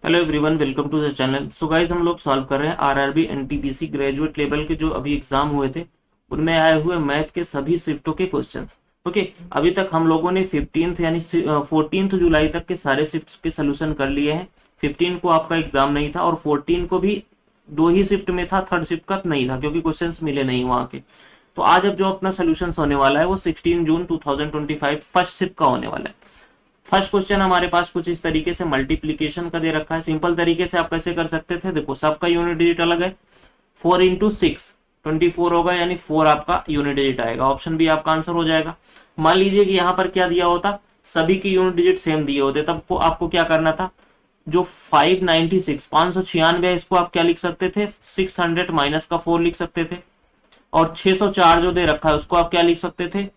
Hello everyone, welcome to the channel. So guys, हम लोग solve कर रहे हैं आरआरबी एनटीपीसी ग्रेजुएट लेवल के जो अभी एग्जाम हुए थे उनमें आए हुए मैथ के सभी शिफ्टों के क्वेश्चंस। ओके, अभी तक हम लोगों ने 15th यानी 14th जुलाई तक के सारे शिफ्ट्स के सोल्यूशन कर लिए हैं। 15 को आपका एग्जाम नहीं था और 14 को भी दो ही शिफ्ट में था, थर्ड शिफ्ट का नहीं था क्योंकि क्वेश्चंस मिले नहीं वहां के। तो आज अब जो अपना सोल्यूशन होने वाला है वो 16 जून 2025 फर्स्ट शिफ्ट का होने वाला है। फर्स्ट क्वेश्चन हमारे पास कुछ इस तरीके से मल्टीप्लीकेशन का दे रखा है। सिंपल तरीके से आप कैसे कर सकते थे, देखो सबका यूनिट डिजिट अलग है। 4 इंटू 6 24 होगा, यानी 4 आपका यूनिट डिजिट आएगा। ऑप्शन बी आपका आंसर हो जाएगा। मान लीजिए कि यहाँ पर क्या दिया होता, सभी की यूनिट डिजिट सेम दिए होते, तब को आपको क्या करना था। जो 596 596 है, इसको आप क्या लिख सकते थे, 600 माइनस का 4 लिख सकते थे। और 604 जो दे रखा है उसको आप क्या लिख सकते थे,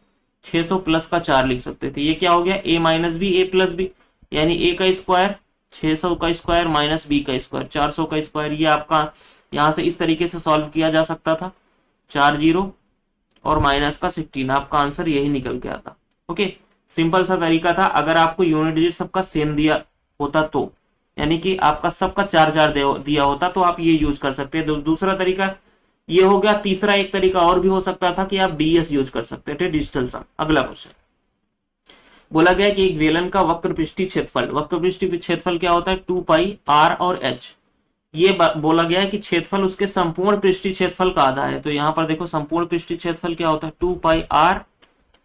600 प्लस का 4 लिख सकते थे। ये क्या हो गया, a minus B, A plus B, यानी a का स्क्वायर 600 का स्क्वायर माइनस b का स्क्वायर 400 का स्क्वायर। ये आपका यहां से इस तरीके से सॉल्व किया जा सकता था। 4 जीरो और माइनस का 16, आपका आंसर यही निकल के आता। ओके, सिंपल सा तरीका था। अगर आपको यूनिट डिजिट सबका सेम दिया होता तो, यानी कि आपका सबका 4 4 दिया होता तो आप ये यूज कर सकते हैं। दूसरा तरीका ये हो गया। तीसरा एक तरीका और भी हो सकता था कि आप डीएस यूज कर सकते थे, डिजिटल सम। अगला क्वेश्चन बोला गया कि एक बेलन का वक्र पृष्ठीय क्षेत्रफल, वक्र पृष्ठीय क्षेत्रफल क्या होता है, 2 पाई आर और एच। ये बोला गया है कि क्षेत्रफल उसके संपूर्ण पृष्ठीय क्षेत्रफल का आधा है। तो यहाँ पर देखो संपूर्ण पृष्ठीय क्षेत्रफल क्या होता है, 2 पाई आर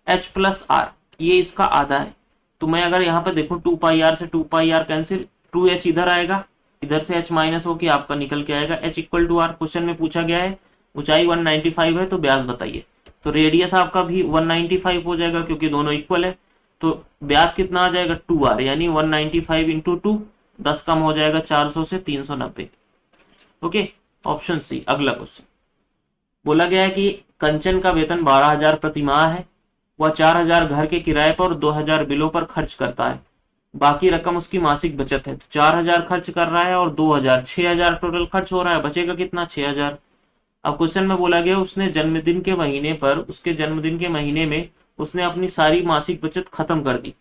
एच प्लस आर, ये इसका आधा है। तो मैं अगर यहाँ पर देखूं 2 पाई आर से 2 पाई आर कैंसिल, 2h इधर आएगा, इधर से h माइनस होकर आपका निकल के आएगा h equal to R. Question में पूछा गया है ऊंचाई 195 है तो व्यास बताइए। तो रेडियस आपका भी 195 हो जाएगा क्योंकि दोनों इक्वल है। तो व्यास कितना आ जाएगा, 2r, यानी 195 इंटू 2, 10 कम हो जाएगा 400 से 390। Okay, option C. अगला क्वेश्चन बोला गया है कि कंचन का वेतन 12,000 प्रति माह है। वह 4,000 घर के किराए पर और 2,000 बिलों पर खर्च करता है। बाकी रकम उसकी मासिक बचत है। तो 4,000 खर्च कर रहा है और 2,000, 6,000 टोटल खर्च हो रहा है, बचेगा कितना, 6,000। अब क्वेश्चन में बोला गया उसने जन्मदिन के महीने पर, उसके जन्मदिन के महीने में उसने अपनी सारी मासिक बचत खत्म कर दी,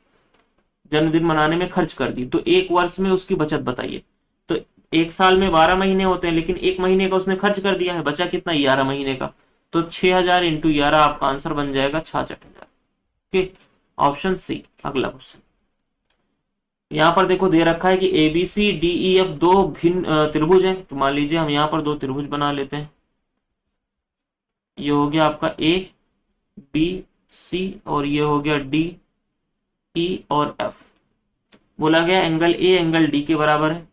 जन्मदिन मनाने में खर्च कर दी। तो एक वर्ष में उसकी बचत बताइए। तो एक साल में 12 महीने होते हैं, लेकिन एक महीने का उसने खर्च कर दिया है, बचा कितना, 11 महीने का। तो 6,000 इंटू 11 आपका आंसर बन जाएगा 66,000। Okay, option C. अगला क्वेश्चन यहाँ पर देखो दे रखा है कि A B C D E F दो भिन्न त्रिभुज हैं। तो मान लीजिए हम यहाँ पर दो त्रिभुज बना लेते हैं। ये हो गया आपका ए बी सी और ये हो गया डी ई और एफ। बोला गया एंगल ए एंगल डी के बराबर है,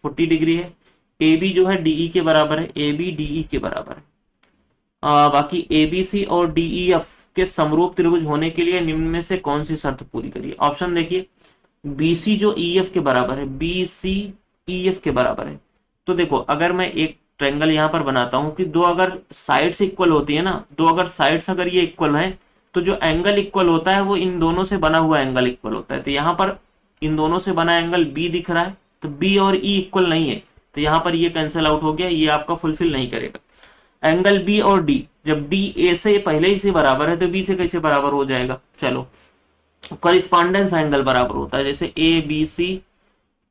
40 डिग्री है। ए बी जो है डीई के बराबर है, ए बी डीई के बराबर है। बाकी ए बी सी और डी ई एफ के समरूप त्रिभुज होने के लिए निम्न में से कौन सी शर्त पूरी करिए। ऑप्शन देखिए, बी सी जो ई एफ के बराबर है, बी सी ई एफ के बराबर है। तो देखो अगर मैं एक ट्रायंगल यहाँ पर बनाता हूँ कि दो अगर साइड्स इक्वल होती है ना, दो अगर साइड्स अगर ये इक्वल है तो जो एंगल इक्वल होता है वो इन दोनों से बना हुआ एंगल इक्वल होता है। तो यहाँ पर इन दोनों से बना एंगल बी दिख रहा है, तो बी और ई इक्वल नहीं है, तो यहाँ पर ये कैंसिल आउट हो गया, ये आपका फुलफिल नहीं करेगा। एंगल बी और डी, जब डी ए से पहले ही से बराबर है तो बी से कैसे बराबर हो जाएगा। चलो, कॉरिस्पॉन्डेंस एंगल बराबर होता है, जैसे A B C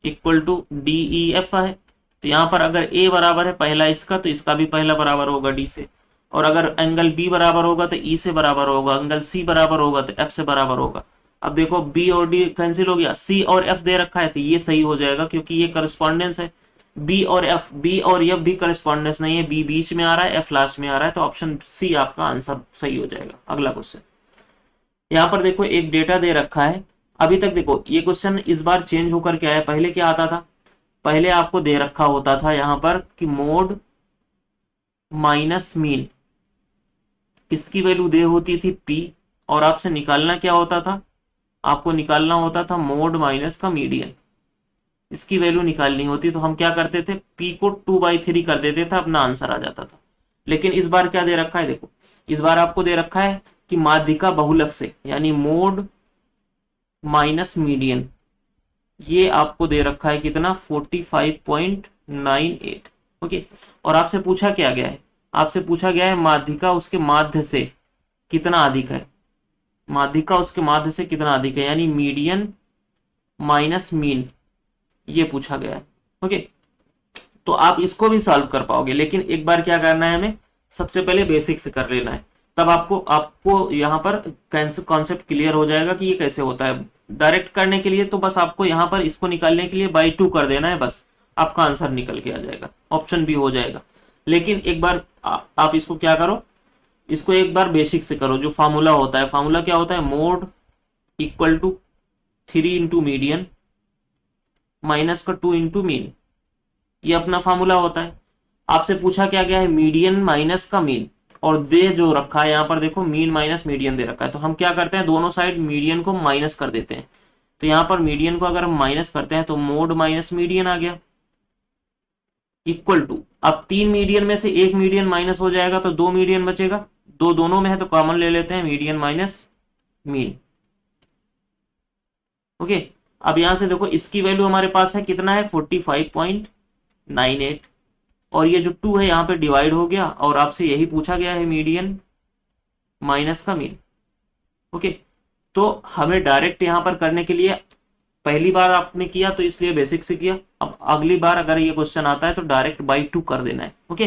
equal to D E F है। तो यहाँ पर अगर ए बराबर है पहला इसका तो इसका भी पहला बराबर होगा डी से, और अगर एंगल बी बराबर होगा तो ई से बराबर होगा, एंगल सी बराबर होगा तो एफ से बराबर होगा। अब देखो बी और डी कैंसिल हो गया, सी और एफ दे रखा है तो ये सही हो जाएगा क्योंकि ये करस्पॉन्डेंस है। बी और एफ, बी और एफ भी करस्पॉन्डेंस नहीं है, बी बीच में आ रहा है, एफ लास्ट में आ रहा है, तो ऑप्शन सी आपका आंसर सही हो जाएगा। अगला क्वेश्चन यहाँ पर देखो एक डेटा दे रखा है। अभी तक देखो ये क्वेश्चन इस बार चेंज होकर के आया, पहले क्या आता था, पहले आपको दे रखा होता था यहाँ पर कि मोड माइनस मीन, इसकी वैल्यू दे होती थी पी, और आपसे निकालना क्या होता था, आपको निकालना होता था मोड माइनस का मीडियन, इसकी वैल्यू निकालनी होती। तो हम क्या करते थे, पी को 2/3 कर देते थे, अपना आंसर आ जाता था। लेकिन इस बार क्या दे रखा है, देखो इस बार आपको दे रखा है कि माध्यिका बहुलक से, यानी मोड माइनस मीडियन, ये आपको दे रखा है कितना, 45.98। ओके, और आपसे पूछा क्या गया है, आपसे पूछा गया है माध्यिका उसके माध्य से कितना अधिक है, माध्यिका उसके माध्य से कितना अधिक है, यानी मीडियन माइनस मीन, ये पूछा गया है। ओके, तो आप इसको भी सॉल्व कर पाओगे, लेकिन एक बार क्या करना है हमें, सबसे पहले बेसिक से कर लेना है, तब आपको आपको यहाँ पर कॉन्सेप्ट क्लियर हो जाएगा कि ये कैसे होता है। डायरेक्ट करने के लिए तो बस आपको यहाँ पर इसको निकालने के लिए बाई 2 कर देना है, बस आपका आंसर निकल के आ जाएगा, ऑप्शन बी हो जाएगा। लेकिन एक बार आप इसको क्या करो, इसको एक बार बेसिक से करो। जो फार्मूला होता है, फार्मूला क्या होता है, mode equal to 3 into median minus का 2 इंटू मीन, ये अपना फार्मूला होता है। आपसे पूछा क्या गया है, मीडियन माइनस का मीन, और दे जो रखा है यहाँ पर देखो मीन माइनस मीडियन दे रखा है, तो हम क्या करते हैं, दोनों साइड मीडियन को माइनस कर देते हैं। तो यहाँ पर मीडियन को अगर हम माइनस करते हैं तो मोड माइनस मीडियन आ गया, इक्वल टू, अब 3 मीडियन में से एक मीडियन माइनस हो जाएगा तो 2 मीडियन बचेगा, दो दोनों में है तो कॉमन ले लेते हैं, मीडियन माइनस मीन। ओके, अब यहां से देखो इसकी वैल्यू हमारे पास है कितना है, 45.98, और ये जो 2 है यहाँ पे डिवाइड हो गया, और आपसे यही पूछा गया है मीडियन माइनस का मीन। ओके, तो हमें डायरेक्ट यहाँ पर करने के लिए, पहली बार आपने किया तो इसलिए बेसिक से किया, अब अगली बार अगर ये क्वेश्चन आता है तो डायरेक्ट बाई 2 कर देना है। ओके,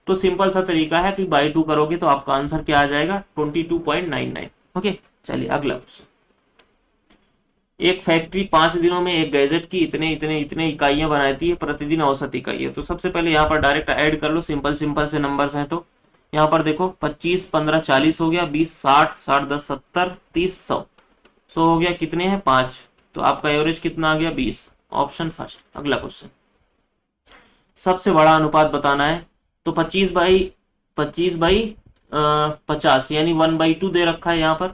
तो सिंपल सा तरीका है कि बाई 2 करोगे तो आपका आंसर क्या आ जाएगा, 22.99। ओके, चलिए अगला क्वेश्चन। एक फैक्ट्री 5 दिनों में एक गैजेट की इतने इतने इतने इकाइयां बनाती है, प्रतिदिन औसत इकाई है। तो सबसे पहले यहाँ पर डायरेक्ट ऐड कर लो, सिंपल सिंपल से नंबर्स हैं। तो यहाँ पर देखो 25 15 40 हो गया, 20 60 60 10 70 30 100 100 हो गया, कितने हैं 5, तो आपका एवरेज कितना आ गया 20, ऑप्शन फर्स्ट। अगला क्वेश्चन, सबसे बड़ा अनुपात बताना है। तो 25/50 यानी 1/2 दे रखा है यहाँ पर,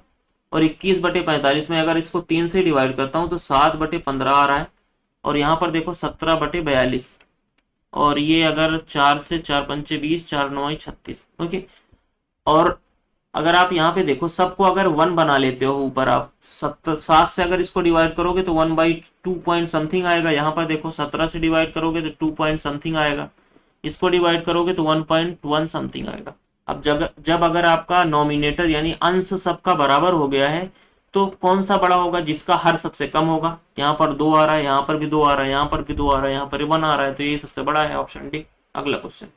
और 21/45 में अगर इसको 3 से डिवाइड करता हूं तो 7/15 आ रहा है, और यहाँ पर देखो 17/42, और ये अगर 4 से 4 पंचे 20 4 9 36। ओके, और अगर आप यहाँ पे देखो सबको अगर 1 बना लेते हो ऊपर, आप 7 से अगर इसको डिवाइड करोगे तो 1/2 पॉइंट समथिंग आएगा। यहाँ पर देखो 17 से डिवाइड करोगे तो 2 पॉइंट समथिंग आएगा, इसको डिवाइड करोगे तो 1.1 समथिंग आएगा। अब जब अगर आपका नॉमिनेटर यानी अंश सबका बराबर हो गया है तो कौन सा बड़ा होगा, जिसका हर सबसे कम होगा। यहाँ पर 2 आ रहा है, यहाँ पर भी 2 आ रहा है, यहाँ पर भी 2 आ रहा है, यहाँ पर 1 आ रहा है, तो ये सबसे बड़ा है, ऑप्शन डी। अगला क्वेश्चन,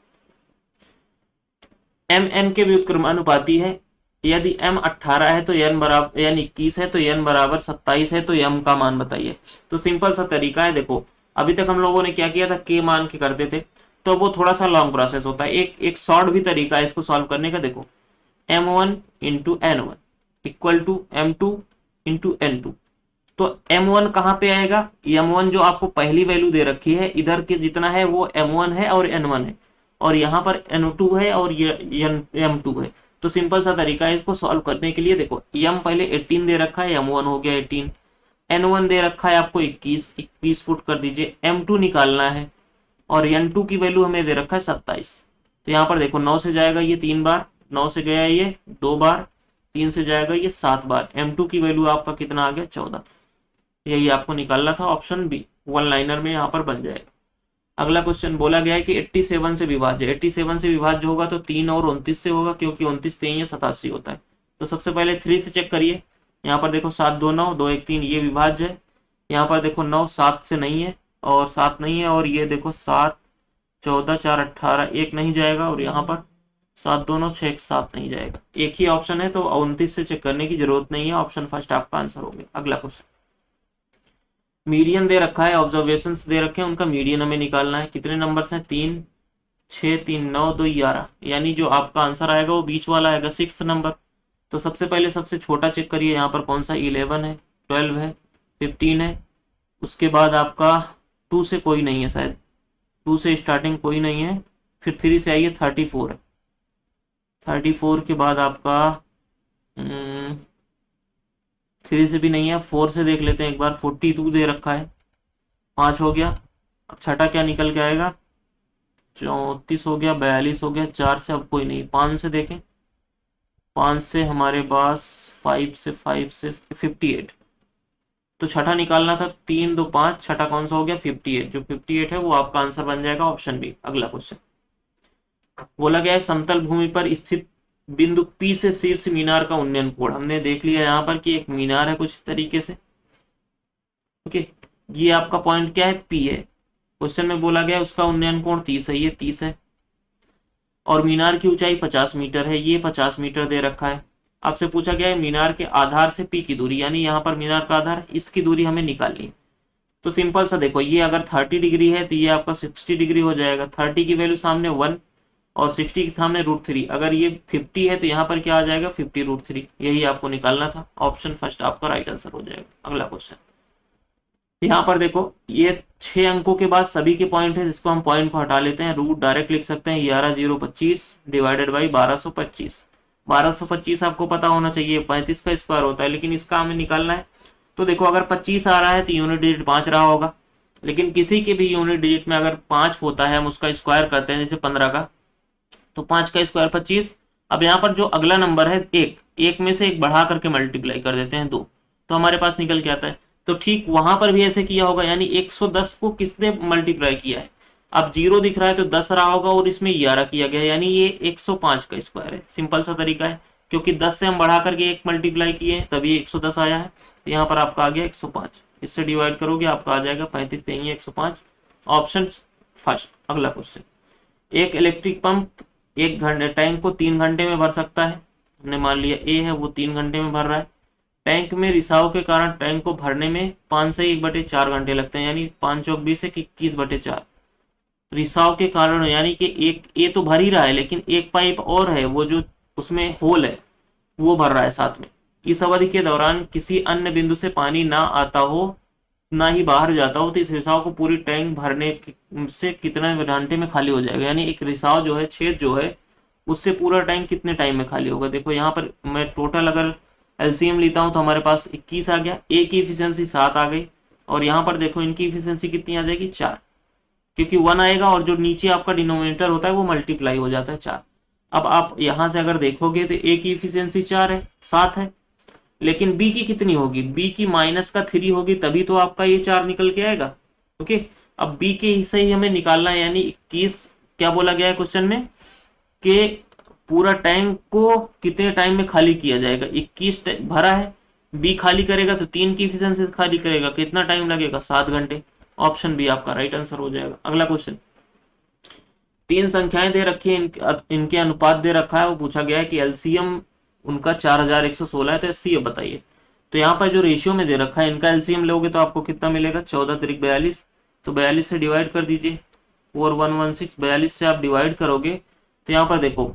एम एन के व्युत्क्रमानुपाती है। यदि m 18 है तो n बराबर n 21 है तो n बराबर 27 है तो m का मान बताइए। तो सिंपल सा तरीका है, देखो अभी तक हम लोगों ने क्या किया था, k मान के करते थे, तो वो थोड़ा सा लॉन्ग प्रोसेस होता है। एक शॉर्ट भी तरीका है इसको सॉल्व करने का। देखो m1 into n1 equal to m2 into n2, तो m1 कहाँ पे आएगा, m1 जो आपको पहली वैल्यू दे रखी है इधर के जितना है वो m1 है और n1 है, और यहाँ पर n2 है और ये m2 है। तो सिंपल सा तरीका है इसको सॉल्व करने के लिए। देखो m पहले 18 दे रखा है, m1 हो गया 18, n1 दे रखा है आपको 21 पुट कर दीजिए, m2 निकालना है, और n2 की वैल्यू हमें दे रखा है 27। तो यहाँ पर देखो 9 से जाएगा ये 3 बार, 9 से गया ये 2 बार, 3 से जाएगा ये 7 बार, m2 की वैल्यू आपका कितना आ गया 14। यही आपको निकालना था, ऑप्शन बी 1 लाइनर में यहाँ पर बन जाएगा। अगला क्वेश्चन बोला गया है कि 87 से विभाज्य, 87 से विभाज्य होगा तो 3 और 29 से होगा, क्योंकि 29 3 या 87 होता है। तो सबसे पहले 3 से चेक करिए, यहाँ पर देखो 7 2 9 2 1 3, ये विभाज्य है। यहाँ पर देखो 9 7 से नहीं है और 7 नहीं है, और ये देखो 7 14 4 18 1 नहीं जाएगा, और यहाँ पर 7 2 9 6 7 नहीं जाएगा। एक ही ऑप्शन है तो 29 से चेक करने की जरूरत नहीं है, ऑप्शन फर्स्ट आपका आंसर हो गया। अगला क्वेश्चन, मीडियन दे रखा है, ऑब्जर्वेशंस दे रखे हैं, उनका मीडियन हमें निकालना है। कितने नंबर्स हैं, 3 6 3 9 2 11, यानी जो आपका आंसर आएगा वो बीच वाला आएगा, 6th नंबर। तो सबसे पहले सबसे छोटा चेक करिए, यहाँ पर कौन सा, 11 है, 12 है, 15 है, उसके बाद आपका 2 से कोई नहीं है, शायद 2 से स्टार्टिंग कोई नहीं है, फिर 3 से आइए 34 है, 34 के बाद आपका 3 से भी नहीं है, 4 से देख लेते हैं एक बार, 42 दे रखा है, 5 हो गया। अब छठा क्या निकल के आएगा, 34 हो गया, 42 हो गया, 4 से अब कोई नहीं, 5 से देखें, 5 से हमारे पास 5 से 58, तो छठा निकालना था, 3 2 5, छठा कौन सा हो गया 58, जो 58 है वो आपका आंसर बन जाएगा, ऑप्शन बी। अगला क्वेश्चन बोला गया है समतल भूमि पर स्थित बिंदु P से शीर्ष मीनार का उन्नयन कोण। हमने देख लिया यहाँ पर कि एक मीनार है कुछ तरीके से, ओके, ये आपका पॉइंट क्या है P है, क्वेश्चन में बोला गया उसका उन्नयन कोण 30 है, ये 30 है। और मीनार की ऊंचाई 50 मीटर है, ये 50 मीटर दे रखा है। आपसे पूछा गया है मीनार के आधार से पी की दूरी, यानी यहाँ पर मीनार का आधार, इसकी दूरी हमें निकालनी है। तो सिंपल सा देखो, ये अगर 30 डिग्री है तो ये आपका 60 डिग्री हो जाएगा। 30 की वैल्यू सामने 1 और 60 के सामने √3। अगर ये 50 है तो यहाँ पर क्या आ जाएगा 50√3। यही आपको निकालना था। ऑप्शन फर्स्ट आपका राइट आंसर हो जाएगा। अगला क्वेश्चन, यहाँ पर देखो ये 6 अंकों के बाद सभी के पॉइंट है, जिसको हम पॉइंट को हटा लेते हैं। रूट डायरेक्ट लिख सकते हैं 11025 डिवाइडेड बाई 1225। 1225 आपको पता होना चाहिए 35 का स्क्वायर होता है, लेकिन इसका हमें निकालना है। तो देखो अगर 25 आ रहा है तो यूनिट डिजिट 5 रहा होगा, लेकिन किसी के भी यूनिट डिजिट में अगर 5 होता है हम उसका स्क्वायर करते हैं, जैसे 15 का, तो 5 का स्क्वायर 25। अब यहाँ पर जो अगला नंबर है एक में से एक बढ़ा करके मल्टीप्लाई कर देते हैं 2, तो हमारे पास निकल के आता है। तो ठीक वहां पर भी ऐसे किया होगा, यानी 110 को किसने मल्टीप्लाई किया है। अब 0 दिख रहा है तो 10 रहा होगा और इसमें 11 किया गया, यानी ये 105 का स्क्वायर है। सिंपल सा तरीका है, क्योंकि 10 से हम बढ़ा करके 1 मल्टीप्लाई किए हैं तभी 110 आया है। तो यहाँ पर आपका आ गया 105, इससे डिवाइड करोगे आपका आ जाएगा 35 देंगे 105। Option first. अगला क्वेश्चन, एक इलेक्ट्रिक पंप 1 घंटे टैंक को 3 घंटे में भर सकता है। हमने मान लिया ए है वो 3 घंटे में भर रहा है। टैंक में रिसाव के कारण टैंक को भरने में 5 से 1/4 घंटे लगते हैं, यानी 5 चौक 20 है 21/4। रिसाव के कारण यानी कि एक ए तो भर ही रहा है, लेकिन एक पाइप और है वो जो उसमें होल है वो भर रहा है साथ में। इस अवधि के दौरान किसी अन्य बिंदु से पानी ना आता हो ना ही बाहर जाता हो, तो इस रिसाव को पूरी टैंक भरने से कितने घंटे में खाली हो जाएगा। यानी एक रिसाव जो है, छेद जो है, उससे पूरा टैंक कितने टाइम में खाली होगा। देखो यहाँ पर मैं टोटल अगर एलसीएम लेता हूं तो हमारे पास 21 आ गया, ए की इफिशियंसी 7 आ गई, और यहाँ पर देखो इनकी इफिशियंसी कितनी आ जाएगी 4, क्योंकि 1 आएगा और जो नीचे आपका डिनोमिनेटर होता है वो मल्टीप्लाई हो जाता है 4। अब आप यहां से अगर देखोगे तो ए की इफिशियंसी 4 है, 7 है, लेकिन बी की कितनी होगी, बी की -3 होगी, तभी तो आपका ये 4 निकल के आएगा। ओके, अब बी के हिस्से ही हमें निकालना है, यानी 21। क्या बोला गया है क्वेश्चन में कि पूरा टैंक को कितने टाइम में खाली किया जाएगा। 21 भरा है, बी खाली करेगा तो 3 की इफिशियंसी खाली करेगा, कितना टाइम लगेगा 7 घंटे। ऑप्शन बी आपका राइट आंसर हो जाएगा। अगला क्वेश्चन, 3 संख्याएं दे रखी है, इनके अनुपात दे रखा है। वो पूछा गया है कि एलसीएम उनका 4116 है, तो एचसीएफ बताइए। तो यहाँ पर जो रेशियो में दे रखा है, इनका एलसीएम लोगे तो आपको कितना मिलेगा 14 × 42, तो 42 से डिवाइड कर दीजिए। 4116 42 से आप डिवाइड करोगे तो यहाँ पर देखो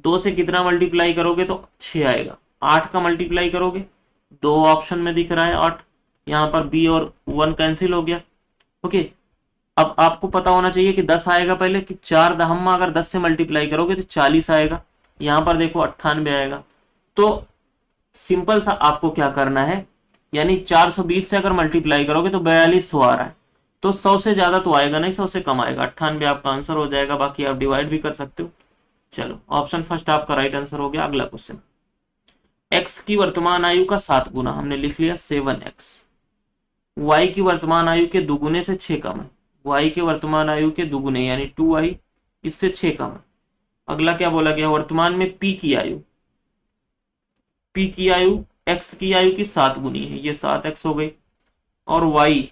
2 से कितना मल्टीप्लाई करोगे तो 6 आएगा। 8 का मल्टीप्लाई करोगे, 2 ऑप्शन में दिख रहा है 8, यहाँ पर बी और 1 कैंसिल हो गया। ओके, अब आपको पता होना चाहिए कि 10 आएगा पहले, कि 4 दहम्मा अगर 10 से मल्टीप्लाई करोगे तो 40 आएगा। यहाँ पर देखो 98 आएगा। तो सिंपल सा आपको क्या करना है, यानी 420 से अगर मल्टीप्लाई करोगे तो 4200 आ रहा है, तो 100 से ज्यादा तो आएगा नहीं, 100 से कम आएगा। 98 आपका आंसर हो जाएगा, बाकी आप डिवाइड भी कर सकते हो। चलो, ऑप्शन फर्स्ट आपका राइट आंसर हो गया। अगला क्वेश्चन, x की वर्तमान आयु का 7 गुना, हमने लिख लिया 7x। y की वर्तमान आयु के दुगुने से 6 कम है। y के वर्तमान आयु के दुगुने यानी 2y, इससे 6 कम है। अगला क्या बोला गया, वर्तमान में p की आयु x की आयु की 7 गुनी है, ये 7x हो गई। और y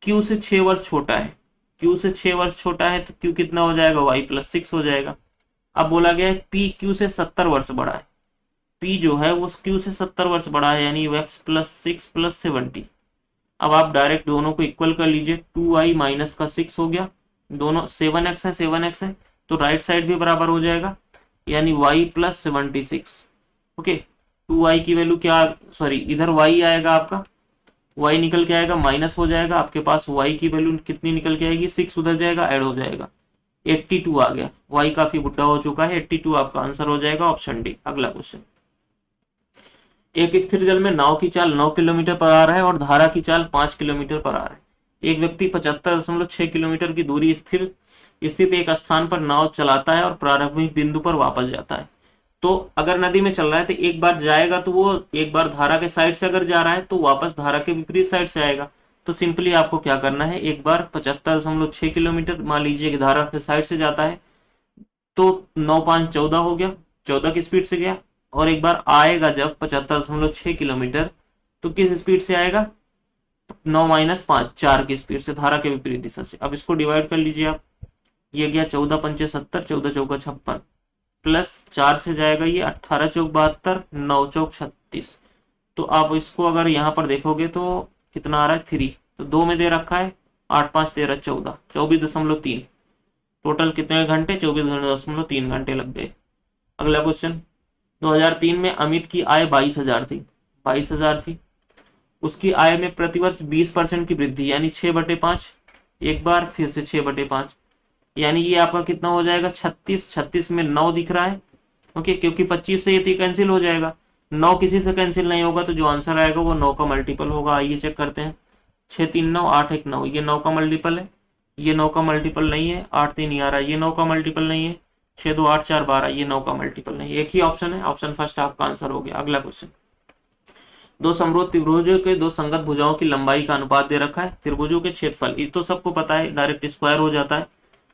q से 6 वर्ष छोटा है, q से 6 वर्ष छोटा है तो q कितना हो जाएगा, y + 6 हो जाएगा। अब बोला गया है p q से 70 वर्ष बड़ा है, p जो है वो q से 70 वर्ष बड़ा है, यानी x + 6 + 70। अब आप डायरेक्ट दोनों को इक्वल कर लीजिए, 2y - 6 हो गया, दोनों 7x है 7x है, तो राइट साइड भी बराबर हो जाएगा, यानी y + 76। ओके, 2y की वैल्यू क्या, सॉरी इधर y आएगा आपका, y निकल के आएगा, माइनस हो जाएगा, आपके पास y की वैल्यू कितनी निकल के आएगी, 6 उधर जाएगा, ऐड हो जाएगा, 82 आ गया। y काफी बुढ़ा हो चुका है, 82 आपका आंसर हो जाएगा, ऑप्शन डी। अगला क्वेश्चन, एक स्थिर जल में नाव की चाल 9 किलोमीटर पर आ रहा है और धारा की चाल 5 किलोमीटर पर आ रहा है। एक व्यक्ति 75.6 किलोमीटर की दूरी स्थित एक स्थान पर नाव चलाता है और प्रारंभिक बिंदु पर वापस जाता है। तो अगर नदी में चल रहा है तो एक बार जाएगा तो वो एक बार धारा के साइड से अगर जा रहा है तो वापस धारा के विपरीत साइड से आएगा। तो सिंपली आपको क्या करना है, एक बार 75.6 किलोमीटर मान लीजिए कि धारा के साइड से जाता है, तो 9 × 5 = 14 हो गया, 14 की स्पीड से गया। और एक बार आएगा जब 75.6 किलोमीटर, तो किस स्पीड से आएगा, 9 माइनस 5, 4 की स्पीड से, धारा के विपरीत दिशा से। अब इसको डिवाइड कर लीजिए आप, ये गया 14 पंचे 70, 14 चौका 56, प्लस 4 से जाएगा ये 18 चौक 72, 9 चौक 36। तो आप इसको अगर यहाँ पर देखोगे तो कितना आ रहा है 3, तो 2 में दे रखा है 8 5 13 14, 24.3। टोटल कितने घंटे, 24.3 घंटे लग गए। अगला क्वेश्चन, 2003 में अमित की आय 22,000 थी, 22,000 थी। उसकी आय में प्रतिवर्ष 20% की वृद्धि, यानी 6/5, एक बार फिर से 6/5, यानी ये आपका कितना हो जाएगा 36। 36 में 9 दिख रहा है, ओके, क्योंकि 25 से ये कैंसिल हो जाएगा, 9 किसी से कैंसिल नहीं होगा, तो जो आंसर आएगा वो 9 का मल्टीपल होगा। आइए चेक करते हैं, 6 3 9, 8 1 9, ये 9 का मल्टीपल है, ये 9 का मल्टीपल नहीं है, 8 3 11, ये 9 का मल्टीपल नहीं है, 6 2 8 4 12, ये 9 का मल्टीपल नहीं है। एक ही ऑप्शन है, ऑप्शन फर्स्ट आपका आंसर हो गया। अगला क्वेश्चन, दो समरूप त्रिभुजों के दो संगत भुजाओं की लंबाई का अनुपात दे रखा है, त्रिभुजों के क्षेत्रफल, ये तो सबको पता है, डायरेक्ट स्क्वायर हो जाता है,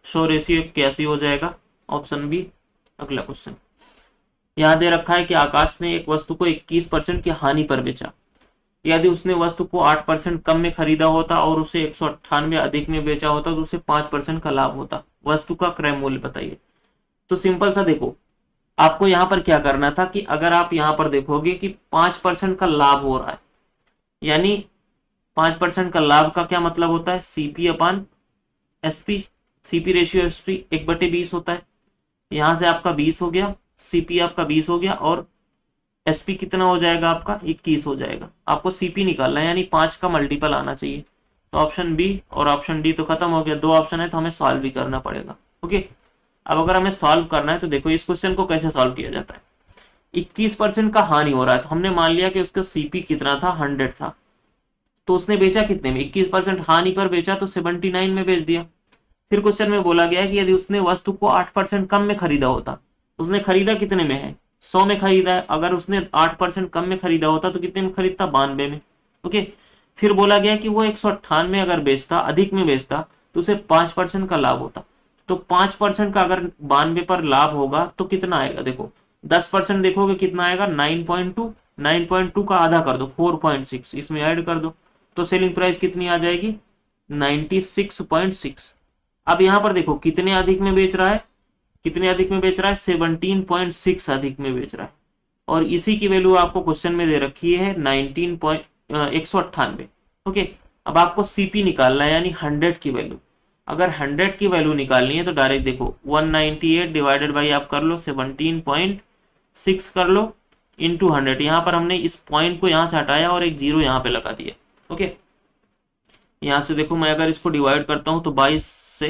100 रेशियो 81 हो जाएगा, ऑप्शन बी। अगला क्वेश्चन, यहाँ दे रखा है कि आकाश ने एक वस्तु को 21% की हानि पर बेचा, यदि उसने वस्तु को 8% कम में खरीदा होता और उसे 198 अधिक में बेचा होता तो उसे 5% का लाभ होता, वस्तु का क्रय मूल्य बताइए। तो सिंपल सा देखो, आपको यहाँ पर क्या करना था कि अगर आप यहाँ पर देखोगे कि 5% का लाभ हो रहा है, यानी 5% का लाभ का क्या मतलब होता है, सीपी अपान एसपी, सीपी रेशियो एसपी 1/20 होता है। यहां से आपका 20 हो गया, सीपी आपका 20 हो गया, और एसपी कितना हो जाएगा आपका 21 हो जाएगा। आपको सीपी निकालना है, यानी 5 का मल्टीपल आना चाहिए। तो ऑप्शन बी और ऑप्शन डी तो खत्म हो गया, 2 ऑप्शन है तो हमें सॉल्व भी करना पड़ेगा। ओके, अब अगर हमें सॉल्व करना है तो देखो इस क्वेश्चन को कैसे सॉल्व किया जाता है। 21% का हानि हो रहा है, तो हमने मान लिया कि उसका सीपी कितना था, 100 था, तो उसने बेचा कितने में, 21% हानि पर बेचा, तो 79 में बेच दिया। फिर क्वेश्चन में बोला गया है कि यदि उसने वस्तु को 8% कम में खरीदा होता, उसने खरीदा कितने में है, 100 में खरीदा है, अगर उसने 8% कम में खरीदा होता तो कितने में खरीदता, 92 में। ओके, फिर बोला गया कि वो 198 अगर बेचता, अधिक में बेचता, तो उसे 5% का लाभ होता। तो 5% का अगर 92 पर लाभ होगा तो कितना आएगा, देखो 10% देखोगे कितना आएगा, 9.2, 9.2 का आधा कर दो 4.6, इसमें ऐड कर दो, तो सेलिंग प्राइस कितनी आ जाएगी, 96.6। अब यहां पर देखो कितने अधिक में बेच रहा है, कितने अधिक में बेच रहा है, 17.6 अधिक में बेच रहा है, और इसी की वैल्यू आपको क्वेश्चन में दे रखी है 198। ओके, अब आपको सीपी निकालना है, यानी 100 की वैल्यू। अगर 100 की वैल्यू निकालनी है तो डायरेक्ट देखो 198 डिवाइडेड बाई आप कर लो 17.6 कर लो इंटू 100। यहाँ पर हमने इस पॉइंट को यहाँ से हटाया और एक जीरो यहाँ पे लगा दिया। ओके, यहाँ से देखो मैं अगर इसको डिवाइड करता हूँ तो 22 से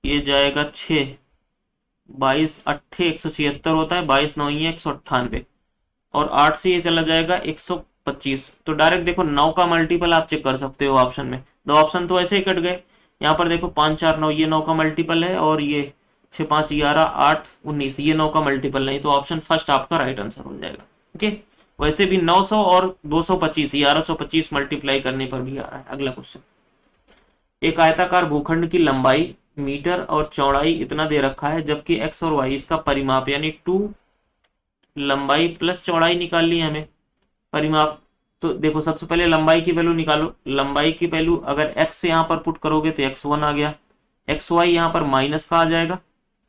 ये जाएगा 6, 22 अट्ठे 176 होता है, 22 9 198, और 8 से ये चला जाएगा 125। तो डायरेक्ट देखो 9 का मल्टीपल आप चेक कर सकते हो ऑप्शन में, 2 ऑप्शन तो ऐसे ही कट गए। यहाँ पर देखो 5 4 9, ये 9 का मल्टीपल है, और ये 6 5 11 8 19, ये 9 का मल्टीपल नहीं, तो ऑप्शन फर्स्ट आपका राइट आंसर हो जाएगा। ओके, वैसे भी 900 और 225 1125 मल्टीप्लाई करने पर भी आ रहा है। अगला क्वेश्चन, एक आयताकार भूखंड की लंबाई मीटर और चौड़ाई इतना दे रखा है, जबकि एक्स और वाई इसका परिमाप, यानी 2 लंबाई प्लस चौड़ाई निकाल ली हमें, परिमाप। तो देखो सबसे पहले लंबाई की वैल्यू निकालो, लंबाई की वैल्यू अगर x यहाँ पर पुट करोगे तो x1 आ गया, एक्स वाई यहाँ पर माइनस का आ जाएगा,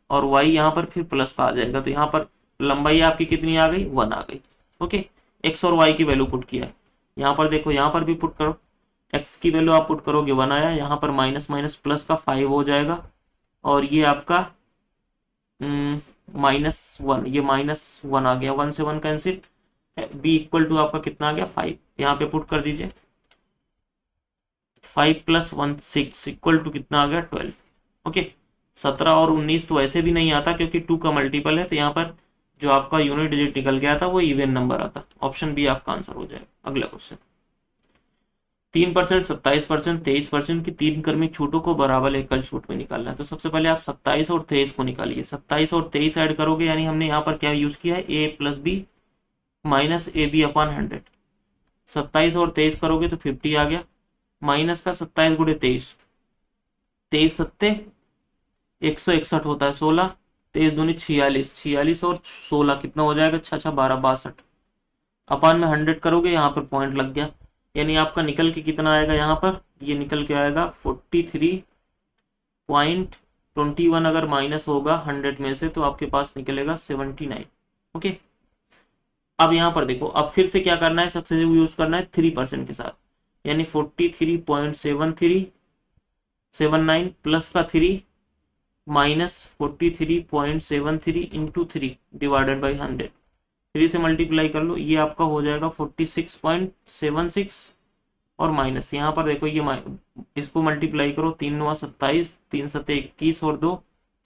और y यहाँ पर फिर प्लस का आ जाएगा, तो यहाँ पर लंबाई आपकी कितनी आ गई, 1 आ गई। ओके, x और y की वैल्यू पुट किया है, यहाँ पर देखो यहाँ पर भी पुट करो, x की वैल्यू आप पुट करोगे 1 आया, यहाँ पर माइनस माइनस प्लस का 5 हो जाएगा, और ये आपका -1, ये -1 आ गया, 1 से 1 कैंसिल, b इक्वल टू आपका कितना आ गया 5, यहाँ पे पुट कर दीजिए, 5 + 1 6 इक्वल टू कितना आ गया 12। ओके, 17 और 19 तो ऐसे भी नहीं आता क्योंकि 2 का मल्टीपल है, तो यहाँ पर जो आपका यूनिट डिजिट निकल गया था वो इवन नंबर आता, ऑप्शन बी आपका आंसर हो जाएगा। अगला क्वेश्चन, 3%, 27%, 23% की 3 क्रमिक छूटों को बराबर एकल छूट में निकालना है। तो सबसे पहले आप 27 और 23 को निकालिए, 27 और 23 ऐड करोगे, यानी हमने यहाँ पर क्या यूज किया है, a + b माइनस AB/100। 27 और 23 करोगे तो 50 आ गया, माइनस का 27 गुणे 23, 23 सत्ते 161 होता है, 16 23 दूनी 46, 46 और 16 कितना हो जाएगा, 6 6 12 62, अपान में 100 करोगे, यहाँ पर पॉइंट लग गया, यानी आपका निकल के कितना आएगा यहाँ पर, ये निकल के आएगा 43.21, अगर माइनस होगा 100 में से तो आपके पास निकलेगा 79। ओके, अब यहाँ पर देखो, अब फिर से क्या करना है, सक्सेसिव यूज करना है 3% के साथ, यानी 43.79 प्लस का 3 माइनस 43.73 इंटू 3 डिवाइडेड बाई 100, 3 से मल्टीप्लाई कर लो, ये आपका हो जाएगा 46.76, और माइनस यहाँ पर देखो ये इसको मल्टीप्लाई करो, 3 9 27, 3 7 21 और 2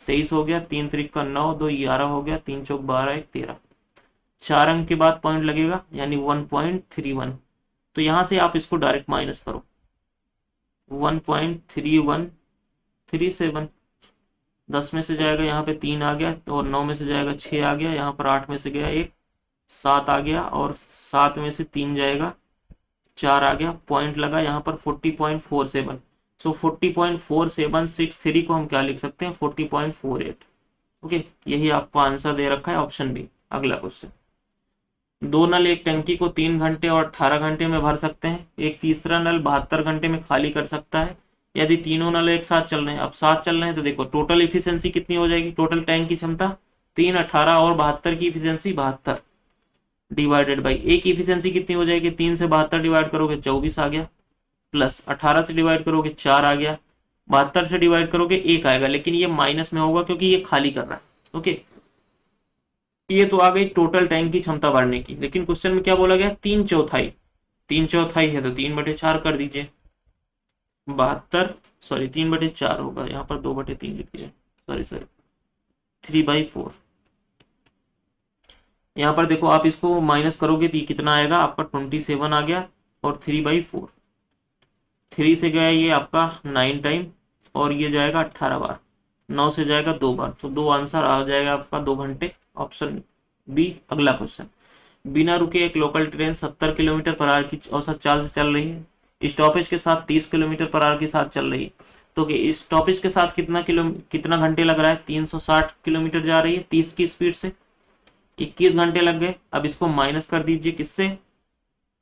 23 हो गया, 3 3 का 9, 2 11 हो गया, 3 चौक 12 1 13, 4 अंक के बाद पॉइंट लगेगा यानी 1.31। तो यहाँ से आप इसको डायरेक्ट माइनस करो, 1.3137, 10 में से जाएगा यहाँ पे 3 आ गया, और 9 में से जाएगा 6 आ गया, यहाँ पर 8 में से गया 1, 7 आ गया, और 7 में से 3 जाएगा 4 आ गया, पॉइंट लगा यहाँ पर 40.47। सो 40.4763 को हम क्या लिख सकते हैं, 40.48। ओके, यही आपको आंसर दे रखा है ऑप्शन बी। अगला क्वेश्चन, 2 नल एक टंकी को 3 घंटे और 18 घंटे में भर सकते हैं, एक तीसरा नल 72 घंटे में खाली कर सकता है। यदि तीनों नल एक साथ चल रहे हैं, अब साथ चल रहे हैं तो देखो टोटल इफिशियंसी कितनी हो जाएगी, टोटल टैंक की क्षमता 3, 18 और 72 की इफिशियंसी 72 डिवाइडेड बाई ए की इफिशियंसी कितनी हो जाएगी, 3 से 72 डिवाइड करोगे 24 आ गया, प्लस 18 से डिवाइड करोगे 4 आ गया, 72 से डिवाइड करोगे 1 आएगा, लेकिन ये माइनस में होगा क्योंकि ये खाली कर रहा है। ओके, ये तो आ गई टोटल टैंक की क्षमता बढ़ने की, लेकिन क्वेश्चन में क्या बोला गया, 3/4, 3/4 है तो 3/4 कर दीजिए, 72, सॉरी 3/4 होगा, यहाँ पर 2/3 लिख दीजिए, सॉरी 3/4। यहाँ पर देखो आप इसको माइनस करोगे तो ये कितना आएगा आपका 27 आ गया, और 3/4, 3 से गया ये आपका 9 टाइम, और ये जाएगा 18 बार, 9 से जाएगा 2 बार, तो 2 आंसर आ जाएगा आपका 2 घंटे, ऑप्शन बी। अगला क्वेश्चन, बिना रुके एक local train 70 kilometre per hour की औसत चाल से चल रही है, स्टॉपेज के साथ 30 किलोमीटर पर आवर के साथ चल रही है, तो स्टॉपेज के साथ कितना घंटे लग रहा है, 360 किलोमीटर जा रही है 30 की स्पीड से, 21 घंटे लग गए। अब इसको माइनस कर दीजिए किससे,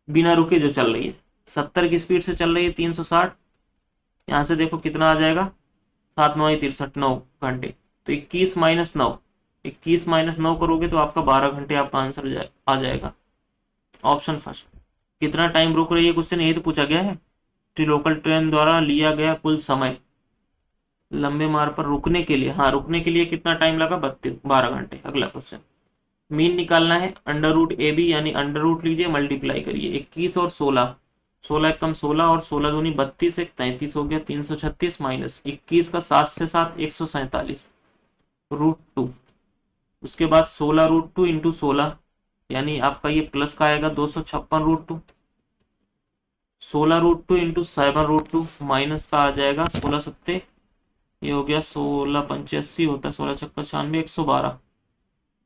बिना रुके जो चल रही है 70 की स्पीड से चल रही है 360, यहाँ से देखो कितना आ जाएगा, 7 9 63, 9 घंटे, तो 21 माइनस 9, 21 माइनस 9 करोगे तो आपका 12 घंटे आपका आंसर आ जाएगा, ऑप्शन फर्स्ट। कितना टाइम रुक रही है क्वेश्चन यही तो पूछा गया है, लोकल ट्रेन द्वारा लिया गया कुल समय लंबे मार्ग पर रुकने के लिए, हाँ रुकने के लिए कितना टाइम लगा, 12 घंटे। अगला क्वेश्चन, मीन निकालना है, अंडर रूट ए बी, यानी अंडर रूट लीजिए मल्टीप्लाई करिए, 21 और 16, 16 एक कम 16 और 16 दूनी 32, एक 33 हो गया, 336 माइनस 21 का 7 से 7 147 √2, उसके बाद 16 √2 इंटू 16, यानी आपका ये प्लस का आएगा 256 √2, 16 √2 इंटू 7 √2 माइनस का आ जाएगा 16 सत्ते, ये हो गया 16 85 होता है, 16 छक्का 96, 112,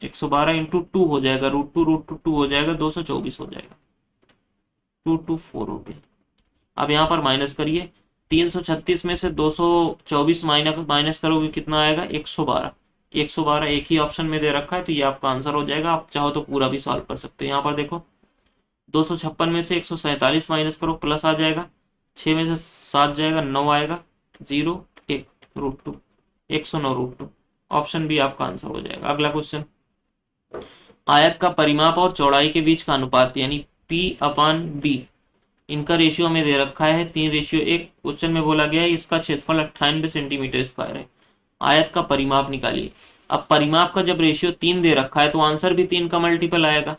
112 इंटू 2 हो जाएगा, √2 हो जाएगा 224 हो जाएगा, 224 हो गया। अब यहाँ पर माइनस करिए, 336 में से 224 माइनस करोगे कितना आएगा, 112, 112 एक ही ऑप्शन में दे रखा है तो ये आपका आंसर हो जाएगा। आप चाहो तो पूरा भी सॉल्व कर सकते हो। यहाँ पर देखो 256 में से 147 माइनस करो, प्लस आ जाएगा, 6 में से 7 जाएगा, 9 आएगा, 0 1 √2, 109 √2, ऑप्शन बी आपका आंसर हो जाएगा। अगला क्वेश्चन, आयत का परिमाप और चौड़ाई के बीच का अनुपात यानी P/B, इनका रेशियो हमें दे रखा है 3:1। क्वेश्चन में बोला गया है इसका क्षेत्रफल 98 सेंटीमीटर स्क्वायर है, आयत का परिमाप निकालिए। अब परिमाप का जब रेशियो 3 दे रखा है तो आंसर भी 3 का मल्टीपल आएगा,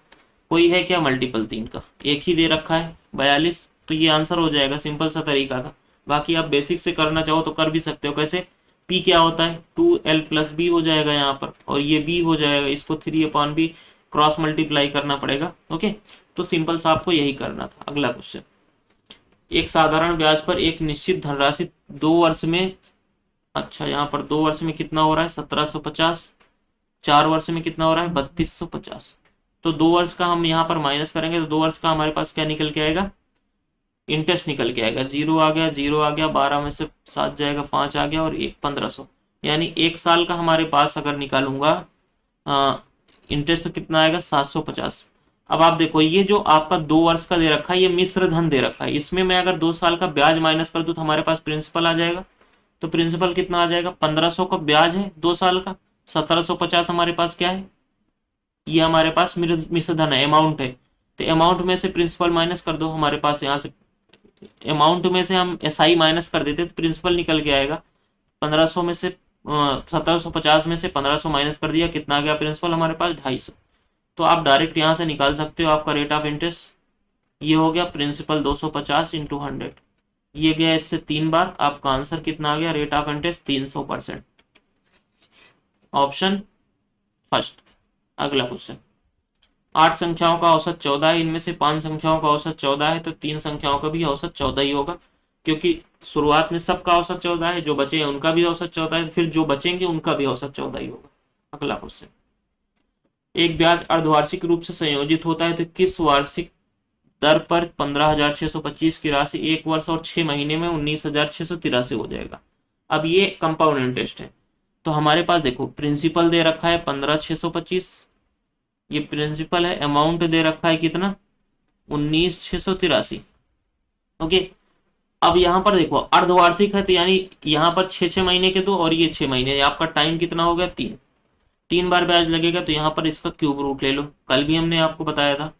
कोई है क्या मल्टीपल 3 का, एक ही दे रखा है 42, तो ये आंसर हो जाएगा, सिंपल सा तरीका था। बाकी आप बेसिक से करना चाहो तो कर भी सकते हो, कैसे, P क्या होता है 2L + B हो जाएगा यहाँ पर, और ये B हो जाएगा, इसको 3/B क्रॉस मल्टीप्लाई करना पड़ेगा। ओके, तो सिंपल सा आपको यही करना था। अगला क्वेश्चन, एक साधारण ब्याज पर एक निश्चित धनराशि 2 वर्ष में, अच्छा यहाँ पर 2 वर्ष में कितना हो रहा है 1750, 4 वर्ष में कितना हो रहा है 3250, तो 2 वर्ष का हम यहाँ पर माइनस करेंगे तो 2 वर्ष का हमारे पास क्या निकल के आएगा, इंटरेस्ट निकल के आएगा, 0 आ गया, 0 आ गया, 12 में से 7 जाएगा, 5 आ गया, और 1500, यानी 1 साल का हमारे पास अगर निकालूंगा इंटरेस्ट तो कितना आएगा 750। अब आप देखो ये जो आपका 2 वर्ष का दे रखा है ये मिश्र धन दे रखा है, इसमें मैं अगर 2 साल का ब्याज माइनस कर दूं तो हमारे पास प्रिंसिपल आ जाएगा। तो प्रिंसिपल कितना आ जाएगा, 1500 का ब्याज है 2 साल का, 1750 हमारे पास क्या है, ये हमारे पास मिश्र धन है, अमाउंट है। तो अमाउंट में से प्रिंसिपल माइनस कर दो, हमारे पास यहाँ से अमाउंट में से हम एसआई माइनस कर देते तो प्रिंसिपल निकल के आएगा। 1500 में से 1750 में से 1500 माइनस कर दिया, कितना आ गया प्रिंसिपल हमारे पास 250। तो आप डायरेक्ट यहाँ से निकाल सकते हो आपका रेट ऑफ इंटरेस्ट, ये हो गया प्रिंसिपल 250 इंटू 100, ये गया इससे 3 बार, आपका आंसर कितना आ गया rate of interest 300%। Option first. अगला क्वेश्चन, 8 संख्याओं का औसत 14 है, इनमें से 5 संख्याओं का औसत 14 है, तो 3 संख्याओं का भी औसत 14 ही होगा, क्योंकि शुरुआत में सबका औसत 14 है, जो बचे हैं उनका भी औसत 14 है, फिर जो बचेंगे उनका भी औसत 14 ही होगा। अगला क्वेश्चन, एक ब्याज अर्धवार्षिक रूप से संयोजित होता है तो किस वार्षिक दर पर 15,625 की राशि 1 वर्ष और 6 महीने में 19,683 हो जाएगा। अब ये कंपाउंड इंटरेस्ट है, तो हमारे पास देखो प्रिंसिपल दे रखा है 15,625, ये प्रिंसिपल है, अमाउंट दे रखा है कितना 19,683। ओके, अब यहाँ पर देखो अर्धवार्षिक है तो यानी यहाँ पर 6 महीने के दो और ये 6 महीने, आपका टाइम कितना हो गया 3 बार ब्याज लगेगा, तो यहाँ पर इसका क्यूब रूट ले लो, कल भी हमने आपको बताया था,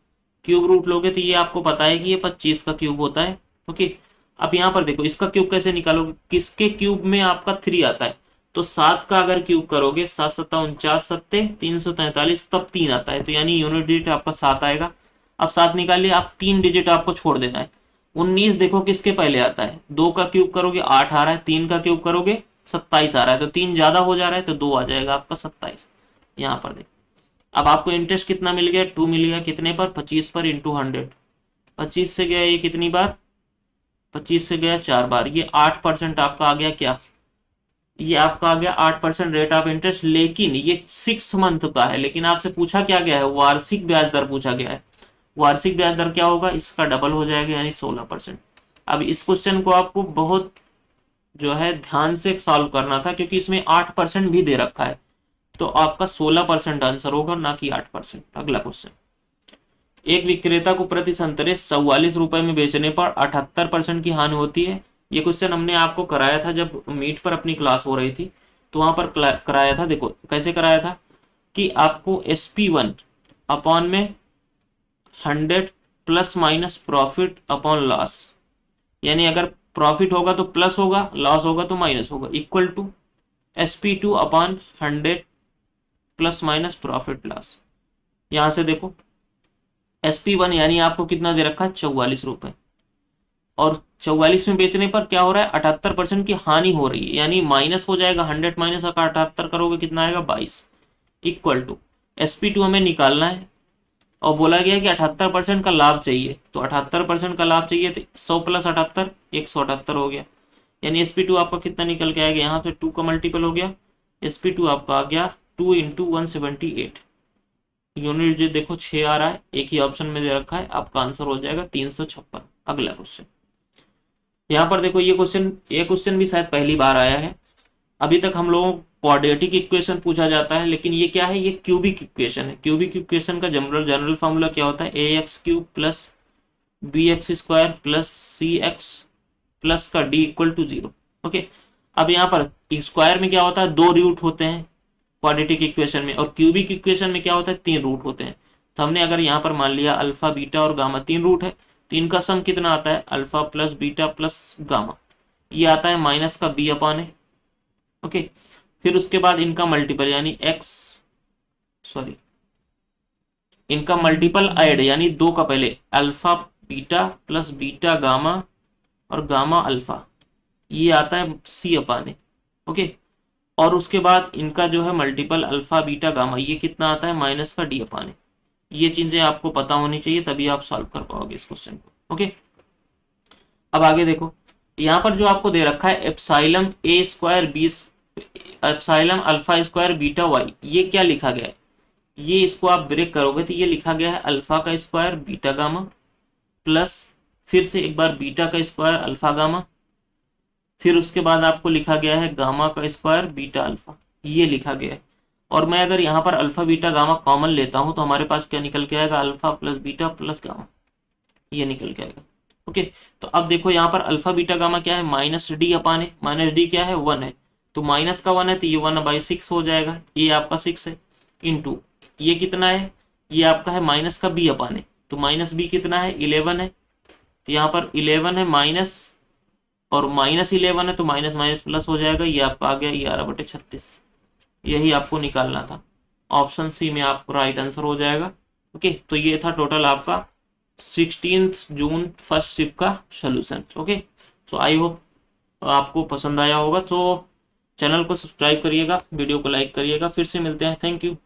क्यूब रूट लोगे तो ये आपको पता है कि ये 25 का क्यूब होता है। ओके, अब यहाँ पर देखो इसका क्यूब कैसे निकालोगे, किसके क्यूब में आपका 3 आता है, तो 7 का अगर क्यूब करोगे 7 सत्ता 49 सत्ते 343, तब 3 आता है, तो यानी यूनिट डिजिट आपका 7 आएगा। अब 7 निकाल लिया, आप 3 डिजिट आपको छोड़ देना है। 19 देखो किसके पहले आता है, 2 का क्यूब करोगे 8 आ रहा है, 3 का क्यूब करोगे 27 आ रहा है, तो 3 ज्यादा हो जा रहा है तो 2 आ जाएगा आपका 27। यहाँ पर देखो अब आपको इंटरेस्ट कितना मिल गया 2 मिल गया, कितने पर 25 पर इंटू 100, 25 से गया ये कितनी बार 25 से गया 4 बार, ये 8% आपका आ गया क्या, ये आपका आ गया 8% रेट ऑफ इंटरेस्ट, लेकिन ये 6 मंथ का है, लेकिन आपसे पूछा क्या गया है वार्षिक ब्याज दर पूछा गया है। वार्षिक ब्याज दर क्या होगा, इसका डबल हो जाएगा यानी 16%। अब इस क्वेश्चन को आपको बहुत जो है ध्यान से सॉल्व करना था, क्योंकि इसमें 8% भी दे रखा है, तो आपका 16% आंसर होगा ना कि 8%। अगला क्वेश्चन, एक विक्रेता को प्रति संतरे 44 रुपए में बेचने पर 78% की हानि होती है। ये क्वेश्चन हमने आपको कराया था जब मीट पर अपनी क्लास हो रही थी, तो वहां पर कराया था। देखो कैसे कराया था कि आपको SP1 अपॉन में 100 plus minus profit upon loss, यानी अगर प्रॉफिट होगा तो प्लस होगा, लॉस होगा तो माइनस होगा, equal to SP2 upon 100 plus minus profit loss. यहां से देखो SP1 यानी आपको कितना दे रखा है 44 रुपए, और 44 में बेचने पर क्या हो रहा है 78% की हानि हो रही है, यानी माइनस हो जाएगा, 100 माइनस 78 करोगे कितना आएगा 22, इक्वल टू SP2 हमें निकालना है, और बोला गया कि 78% का लाभ चाहिए, तो 78% का लाभ चाहिए तो 100 प्लस 78 178 हो गया, यानी SP2 आपका कितना निकल के आएगा, यहाँ से 2 का मल्टीपल हो गया, SP2 आपका आ गया 2 इंटू 178, यूनिट जो देखो 6 आ रहा है, एक ही ऑप्शन में दे रखा है, आपका आंसर हो जाएगा 356। अगला क्वेश्चन, यहाँ पर देखो ये क्वेश्चन भी शायद पहली बार आया है, अभी तक हम लोगों को क्वाड्रेटिक इक्वेशन पूछा जाता है, लेकिन ये क्या है, ये क्यूबिक इक्वेशन है। क्यूबिक इक्वेशन का जनरल फॉर्मूला क्या होता है, ax³ plus bx² plus cx plus का d इक्वल टू 0। ओके, अब यहाँ पर स्क्वायर में क्या होता है 2 रूट होते हैं क्वाड्रेटिक इक्वेशन में, और क्यूबिक इक्वेशन में क्या होता है 3 रूट होते हैं। तो हमने अगर यहाँ पर मान लिया अल्फा बीटा और गामा 3 रूट है, तो इनका सम कितना आता है alpha plus beta plus gamma, ये आता है माइनस का b अपॉन है। ओके, फिर उसके बाद इनका मल्टीपल यानी इनका मल्टीपल ऐड यानी 2 का पहले alpha beta plus beta gamma और गामा अल्फा, ये आता है c अपॉन है। ओके, और उसके बाद इनका जो है मल्टीपल अल्फा बीटा गामा, ये कितना आता है माइनस का d अपॉन है। ये चीजें आपको पता होनी चाहिए, तभी आप सॉल्व कर पाओगे इस क्वेश्चन को। ओके, अब आगे देखो, यहाँ पर जो आपको दे रखा है epsilon a² epsilon alpha square beta y, ये क्या लिखा गया है, ये इसको आप ब्रेक करोगे तो ये लिखा गया है अल्फा का स्क्वायर बीटा गामा प्लस फिर से एक बार बीटा का स्क्वायर अल्फा गामा, फिर उसके बाद आपको लिखा गया है गामा का स्क्वायर बीटा अल्फा, ये लिखा गया है। और मैं अगर यहाँ पर अल्फा बीटा गामा कॉमन लेता हूँ तो हमारे पास क्या निकल के आएगा, alpha plus beta plus gamma, ये निकल के आएगा। ओके, तो अब देखो यहाँ पर अल्फा बीटा गामा क्या है, माइनस डी अपान है, माइनस डी क्या है, 1 है, तो माइनस का 1 है तो ये 1/6 हो जाएगा, ये आपका 6 है, इंटू ये कितना है, ये आपका है माइनस का बी अपान है, तो माइनस बी कितना है, 11 है, तो यहाँ पर 11 है माइनस, और माइनस 11 है तो माइनस माइनस प्लस हो जाएगा, ये आपका आ गया 11/36, यही आपको निकालना था। ऑप्शन सी में आपको राइट आंसर हो जाएगा। ओके, तो ये था टोटल आपका 16 जून फर्स्ट शिफ्ट का सोल्यूशन। ओके, तो आई होप आपको पसंद आया होगा, तो चैनल को सब्सक्राइब करिएगा, वीडियो को लाइक करिएगा। फिर से मिलते हैं, थैंक यू।